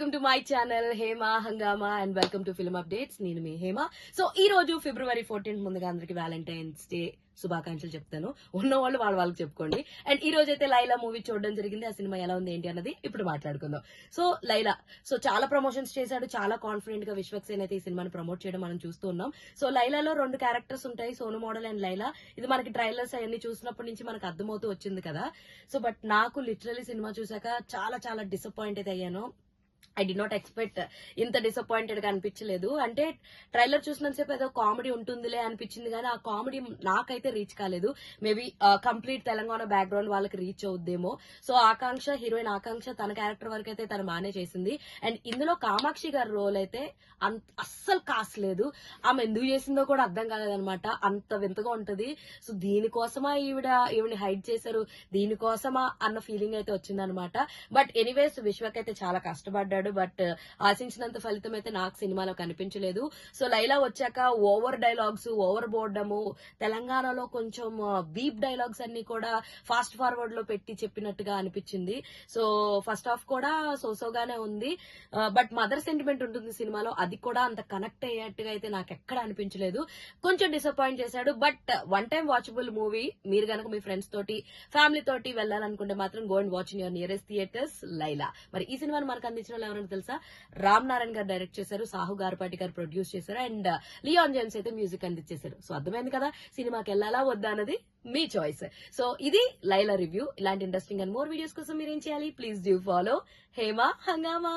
Welcome to my channel Hema Hungama and welcome to film updates. నేను మీ Hema. So ఈ రోజు ఫిబ్రవరి 14 ముందుగా అందరికి వ్యాలంటైన్స్ డే శుభాకాంక్షలు చెప్తాను. ఉన్న వాళ్ళు వాళ్ళకి చెప్పుకోండి. అండ్ ఈ రోజు అయితే లైలా మూవీ చూడడం జరిగింది. ఆ సినిమా ఎలా ఉంది ఏంటి అన్నది ఇప్పుడు మాట్లాడుకుందాం. సో లైలా చాలా ప్రమోషన్స్ చేశాడు. చాలా కాన్ఫిడెంట్ గా విశ్వక్సేన్ అయితే ఈ సినిమాని ప్రమోట్ చేయడం మనం చూస్తూ ఉన్నాం. సో లైలాలో 2 క్యారెక్టర్స్ ఉంటాయి, సోను మోడల్ అండ్ లైలా. ఇది మనకి ట్రైలర్స్ అవన్నీ చూసినప్పటి నుంచి మనకు అర్థమవుతూ వచ్చింది కదా. సో బట్ నాకు లిటరలీ సినిమా చూసాక చాలా చాలా డిసప్పాయింట్ అయితే అయ్యాను. ఐ డి నాట్ ఎక్స్పెక్ట్ ఇంత డిసప్పాయింటెడ్ గా అనిపించలేదు. అంటే ట్రైలర్ చూసినంతసేపు ఏదో కామెడీ ఉంటుందిలే అనిపించింది కానీ ఆ కామెడీ నాకైతే రీచ్ కాలేదు. మేబీ కంప్లీట్ తెలంగాణ బ్యాక్గ్రౌండ్ వాళ్ళకి రీచ్ అవుద్దేమో. సో హీరోయిన్ ఆకాంక్ష తన క్యారెక్టర్ వరకు అయితే తను బాగానే చేసింది. అండ్ ఇందులో కామాక్షి గారి రోల్ అయితే అస్సలు కాసలేదు. ఆమె ఎందుకు చేసిందో కూడా అర్థం కాలేదనమాట. అంత వింతగా ఉంటది. సో దీనికోసమా ఈవిని హైడ్ చేశారు, దీనికోసమా అన్న ఫీలింగ్ అయితే వచ్చిందనమాట. బట్ ఎనీవేస్ విశ్వక్ అయితే చాలా కష్టపడ్డాడు. బట్ ఆశించినంత ఫలితం అయితే నాకు సినిమాలో కనిపించలేదు. సో లైలా వచ్చాక ఓవర్ డైలాగ్స్, ఓవర్ బోర్డము, తెలంగాణలో కొంచెం బీప్ డైలాగ్స్ అన్ని కూడా ఫాస్ట్ ఫార్వర్డ్ లో పెట్టి చెప్పినట్టుగా అనిపించింది. సో ఫస్ట్ హాఫ్ కూడా సోసోగానే ఉంది. బట్ మదర్ సెంటిమెంట్ ఉంటుంది సినిమాలో, అది కూడా అంత కనెక్ట్ అయ్యేట్టుగా అయితే నాకు ఎక్కడ అనిపించలేదు. కొంచెం డిసప్పాయింట్ చేశాడు. But one time watchable movie. మీరు గనక మీ ఫ్రెండ్స్ తోటి ఫ్యామిలీ తోటి వెళ్ళాలనుకుంటే మాత్రం go and watch in your nearest theatres Laila. మరి ఈ సినిమాని మనకు అందించిన ఎవరైనా తెలుసా? రామ్ నారాయణ గారు డైరెక్ట్ చేశారు, సాహు గారపాటి గారు ప్రొడ్యూస్ చేశారు అండ్ లియాన్ జేమ్స్ అయితే మ్యూజిక్ అందించేశారు. సో అర్థమైంది కదా సినిమాకి వెళ్ళాలా వద్దా అన్నది మీ చాయిస్. సో ఇది లైలా రివ్యూ. ఇలాంటి ఇంట్రెస్టింగ్ అండ్ మోర్ వీడియోస్ కోసం మీరు ఏం చేయాలి? ప్లీజ్ డూ ఫాలో హేమా హంగామా.